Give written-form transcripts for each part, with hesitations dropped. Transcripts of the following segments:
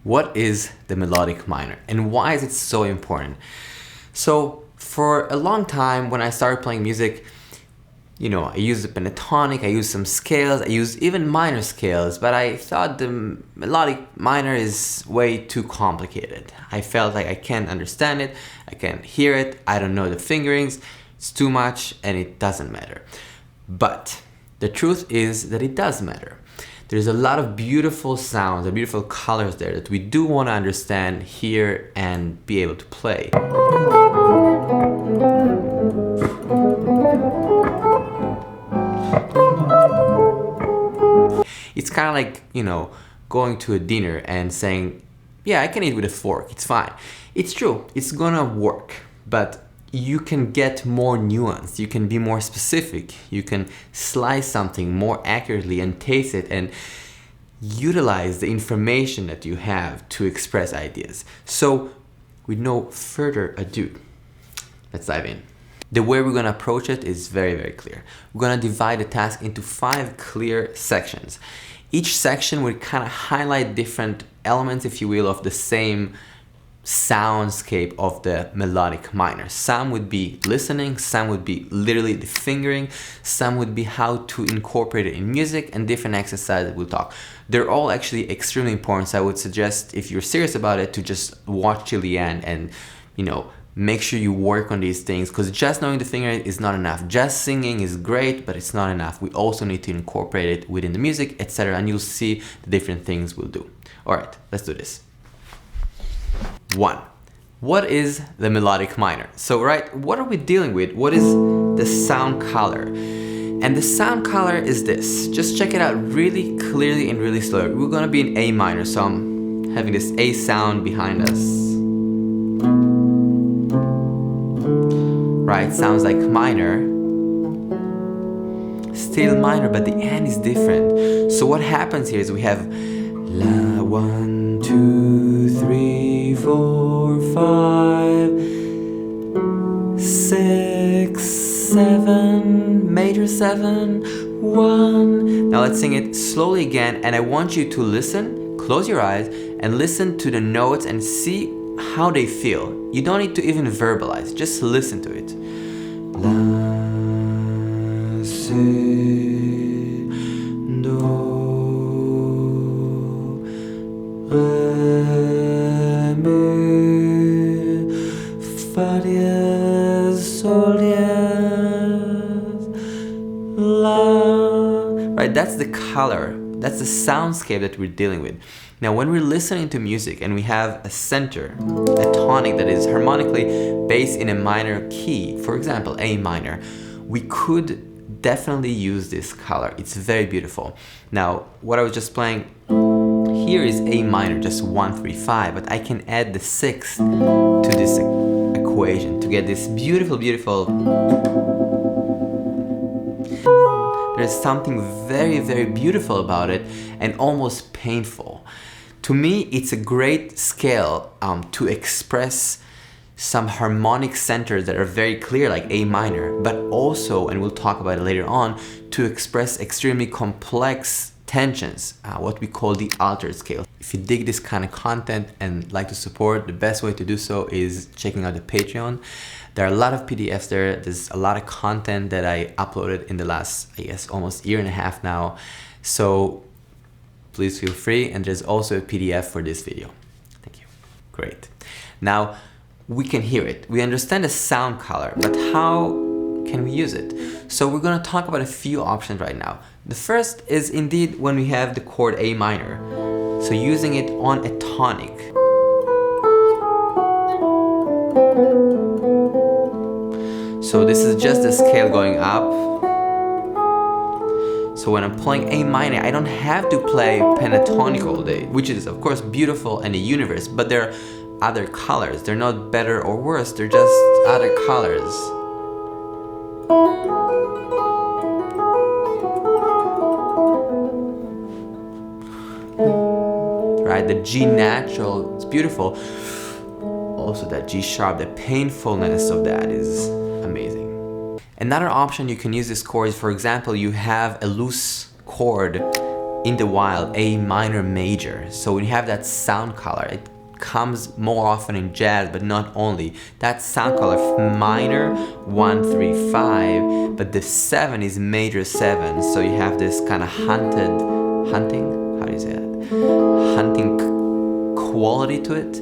What is the melodic minor and why is it so important? So for a long time when I started playing music, you know, I used the pentatonic, I used some scales, I used even minor scales, but I thought the melodic minor is way too complicated. I felt like I can't understand it, I can't hear it, I don't know the fingerings, it's too much and it doesn't matter. But the truth is that it does matter. There's a lot of beautiful sounds and beautiful colors there that we do want to understand, hear, and be able to play. It's kind of like, you know, going to a dinner and saying, yeah, I can eat with a fork, it's fine. It's true, it's gonna work, but you can get more nuanced, you can be more specific, you can slice something more accurately and taste it and utilize the information that you have to express ideas. So with no further ado, let's dive in. The way we're gonna approach it is very, very clear. We're gonna divide the task into 5 clear sections. Each section will kind of highlight different elements, if you will, of the same soundscape of the melodic minor. Some would be listening, some would be literally the fingering, some would be how to incorporate it in music, and different exercises we'll talk. They're all actually extremely important, so I would suggest, if you're serious about it, to just watch till the end and, you know, make sure you work on these things, because just knowing the fingering is not enough. Just singing is great, but it's not enough. We also need to incorporate it within the music, etc., and you'll see the different things we'll do. All right, let's do this. 1. What is the melodic minor? So, right, what are we dealing with? What is the sound color? And the sound color is this. Just check it out really clearly and really slowly. We're gonna be in A minor, so I'm having this A sound behind us. Right, sounds like minor. Still minor, but the end is different. So what happens here is we have La 1, 2, 3, 4, 5, 6, 7, major 7, 1. Now let's sing it slowly again, and I want you to listen, close your eyes, and listen to the notes and see how they feel. You don't need to even verbalize, just listen to it. La, si, do, re, mi, fa diez, sol diez, la. Right, that's the color, that's the soundscape that we're dealing with. Now, when we're listening to music and we have a center, a tonic that is harmonically based in a minor key, for example, A minor, we could definitely use this color. It's very beautiful. Now, what I was just playing here is A minor, just 1, 3, 5, but I can add the 6th to this equation to get this beautiful, beautiful. There's something very, very beautiful about it and almost painful. To me, it's a great scale to express some harmonic centers that are very clear, like A minor, but also, and we'll talk about it later on, to express extremely complex tensions, what we call the altered scale. If you dig this kind of content and like to support, the best way to do so is checking out the Patreon. There are a lot of PDFs there. There's a lot of content that I uploaded in the last, I guess, almost year and a half now. So please feel free. And there's also a PDF for this video. Thank you. Great. Now we can hear it. We understand the sound color, but how can we use it? So we're going to talk about a few options right now. The first is indeed when we have the chord A minor. So using it on a tonic. So this is just the scale going up. So when I'm playing A minor, I don't have to play pentatonic all day, which is of course beautiful and a universe, but there are other colors. They're not better or worse, they're just other colors. Right, the G natural, it's beautiful. Also that G sharp, the painfulness of that is amazing. Another option you can use this chord is, for example, you have a loose chord in the wild A minor major. So when you have that sound color, it comes more often in jazz, but not only. That sound color minor 1, 3, 5, but the 7 is major 7. So you have this kind of hunting, how do you say that? Hunting quality to it.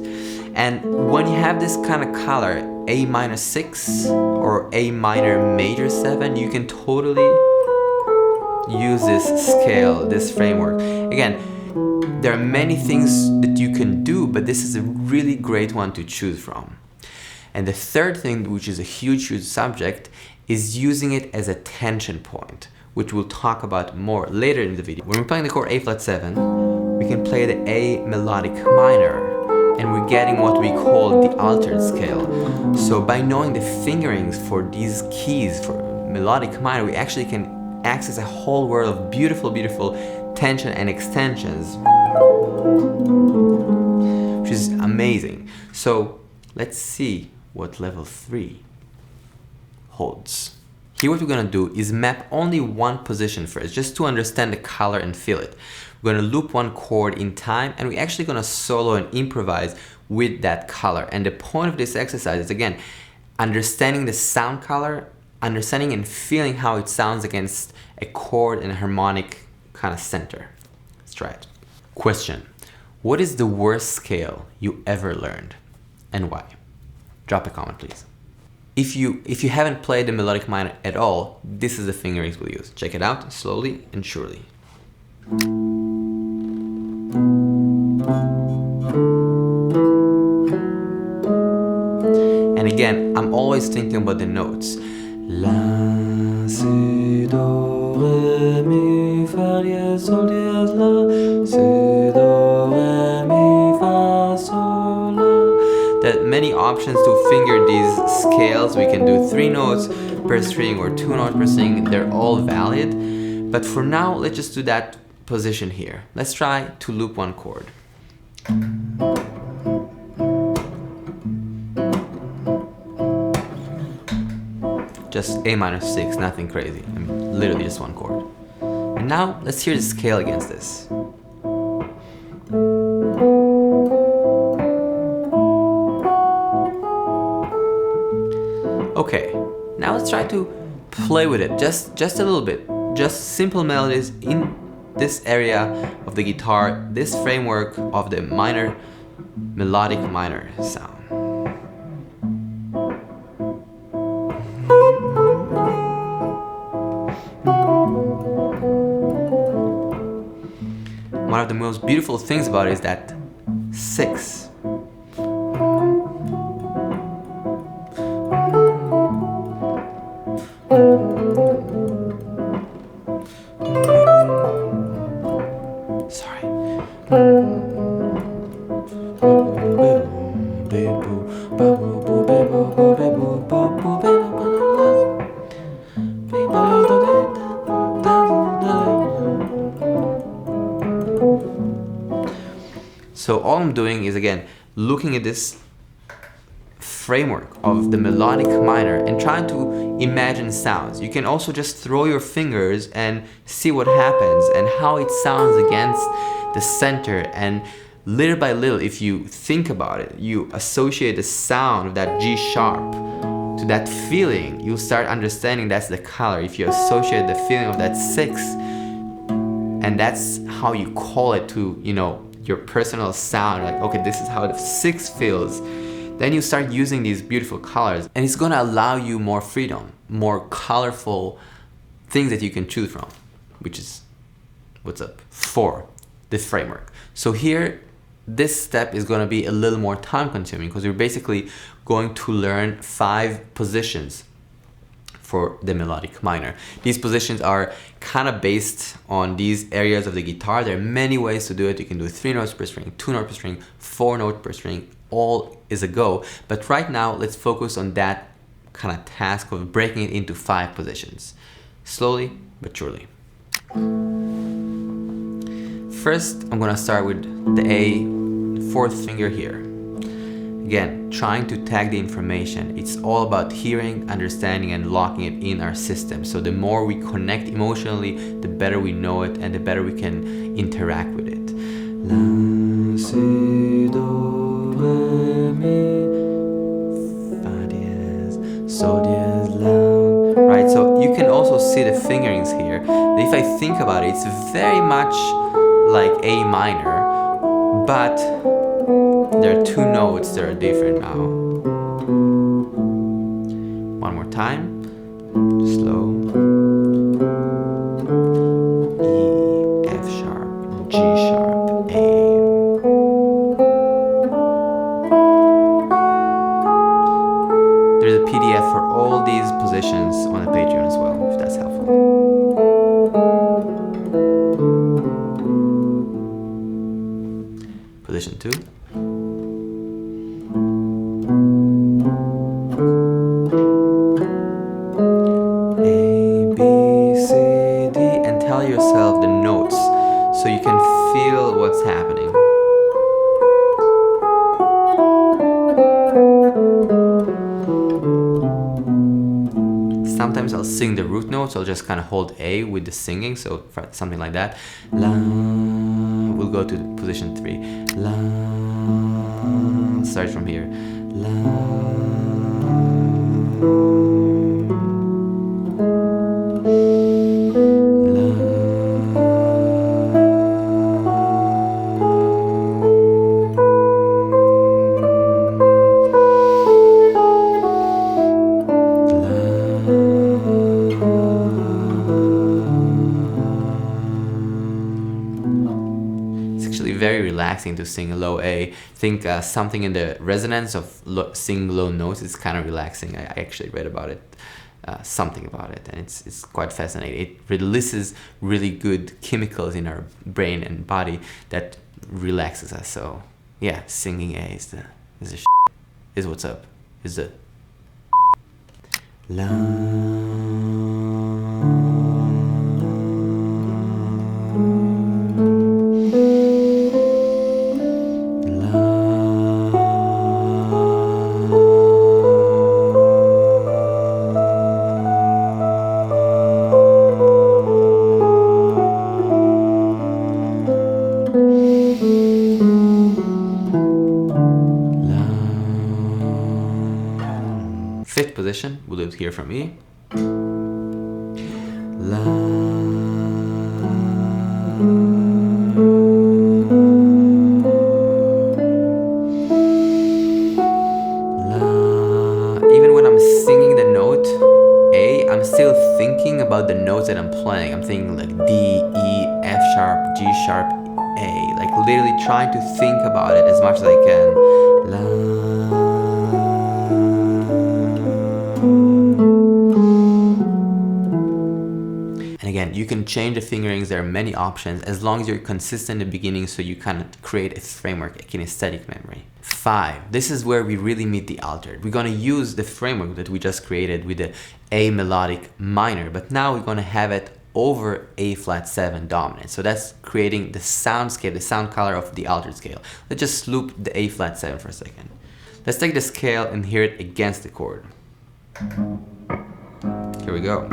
And when you have this kind of color, A minor 6 or A minor major 7, you can totally use this scale, this framework. Again, there are many things that you can do, but this is a really great one to choose from. And the third thing, which is a huge subject, is using it as a tension point, which we'll talk about more later in the video. When we're playing the chord A flat 7, we can play the A melodic minor, and we're getting what we call the altered scale. So by knowing the fingerings for these keys for melodic minor, we actually can access a whole world of beautiful, beautiful tension and extensions, which is amazing. So let's see what level 3 holds. Here what we're gonna do is map only one position first, just to understand the color and feel it. We're gonna loop one chord in time, and we're actually gonna solo and improvise with that color. And the point of this exercise is, again, understanding the sound color, understanding and feeling how it sounds against a chord and a harmonic kind of center. Let's try it. Question: what is the worst scale you ever learned, and why? Drop a comment, please. If you haven't played the melodic minor at all, this is the fingerings we'll use. Check it out slowly and surely. And again, I'm always thinking about the notes. La, si, do, re, mi, fa, re, sol, diez, la, si, do, re, mi, fa, sol, la. There are many options to finger these scales. We can do 3 notes per string or 2 notes per string. They're all valid. But for now, let's just do that position here. Let's try to loop one chord. Just A minor 6, nothing crazy. I mean, literally just one chord. And now let's hear the scale against this. Okay, now let's try to play with it just a little bit. Just simple melodies in this area of the guitar, this framework of the minor, melodic minor sound. One of the most beautiful things about it is that 6. So all I'm doing is, again, looking at this framework of the melodic minor and trying to imagine sounds. You can also just throw your fingers and see what happens and how it sounds against the center. And little by little, if you think about it, you associate the sound of that G sharp to that feeling, you'll start understanding that's the color. If you associate the feeling of that 6, and that's how you call it to, you know, your personal sound, like, okay, this is how the 6 feels. Then you start using these beautiful colors, and it's gonna allow you more freedom, more colorful things that you can choose from, which is what's up 4, the framework. So here, this step is gonna be a little more time consuming because you're basically going to learn 5 positions for the melodic minor. These positions are kind of based on these areas of the guitar. There are many ways to do it. You can do 3 notes per string, 2 notes per string, 4 notes per string, all is a go. But right now, let's focus on that kind of task of breaking it into 5 positions. Slowly but surely. First, I'm gonna start with the A 4th finger here. Again, trying to tag the information. It's all about hearing, understanding, and locking it in our system. So the more we connect emotionally, the better we know it and the better we can interact with it. La, si, do, re, mi, fa diez, sol diez, la. Right, so you can also see the fingerings here. If I think about it, it's very much like A minor, but there are two notes that are different now. One more time, slow. E, F sharp, G sharp, A. There's a PDF for all these positions on the Patreon as well, if that's helpful. Position 2. A, B, C, D, and tell yourself the notes so you can feel what's happening. Sometimes I'll sing the root notes, I'll just kind of hold A with the singing, so something like that. La, we'll go to position 3. La, start from here. La, very relaxing to sing a low A. I think something in the resonance of singing low notes is kind of relaxing. I actually read about it, something about it, and it's quite fascinating. It releases really good chemicals in our brain and body that relaxes us. So yeah, singing A is what's up. Is the la. Fifth position, we'll do it here from E. La. Even when I'm singing the note A, I'm still thinking about the notes that I'm playing. I'm thinking like D, E, F sharp, G sharp, A. Like literally trying to think about it as much as I can. La. And again, you can change the fingerings. There are many options as long as you're consistent in the beginning, so you kind of create a framework, a kinesthetic memory. 5. This is where we really meet the altered. We're going to use the framework that we just created with the A melodic minor, but now we're going to have it over A flat 7 dominant. So that's creating the soundscape, the sound color of the altered scale. Let's just loop the A flat 7 for a second. Let's take the scale and hear it against the chord. Here we go.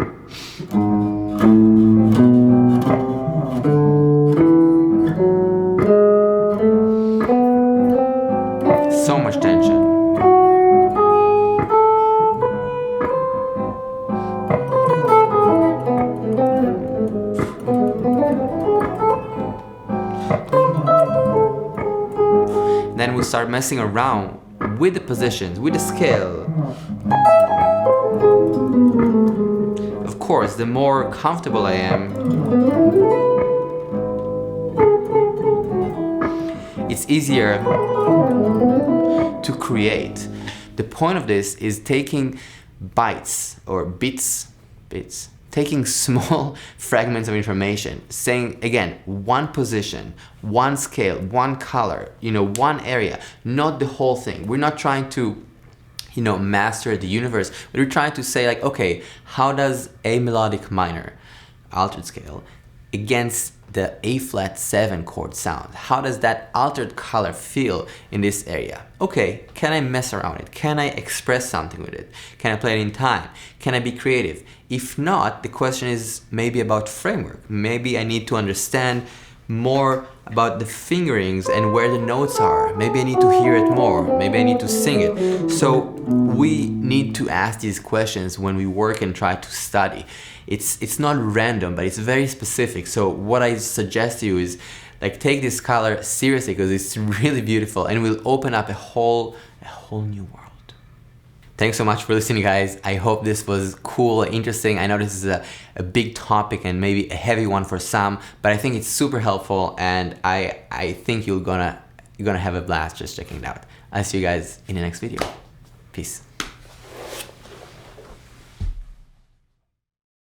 So much tension. Then we start messing around with the positions, with the scale. Of course, the more comfortable I am, it's easier to create. The point of this is taking bytes or bits, taking small fragments of information, saying again, one position, one scale, one color, one area, not the whole thing. We're not trying to master the universe, but we're trying to say like, okay, how does A melodic minor, altered scale, against the A flat 7 chord sound? How does that altered color feel in this area? Okay, can I mess around it? Can I express something with it? Can I play it in time? Can I be creative? If not, the question is maybe about framework. Maybe I need to understand more about the fingerings and where the notes are. Maybe I need to hear it more. Maybe I need to sing it. So we need to ask these questions when we work and try to study. It's not random, but it's very specific. So what I suggest to you is like take this color seriously because it's really beautiful and will open up a whole new world. Thanks so much for listening, guys. I hope this was cool, interesting. I know this is a big topic and maybe a heavy one for some, but I think it's super helpful and I think you're gonna have a blast just checking it out. I'll see you guys in the next video. Peace.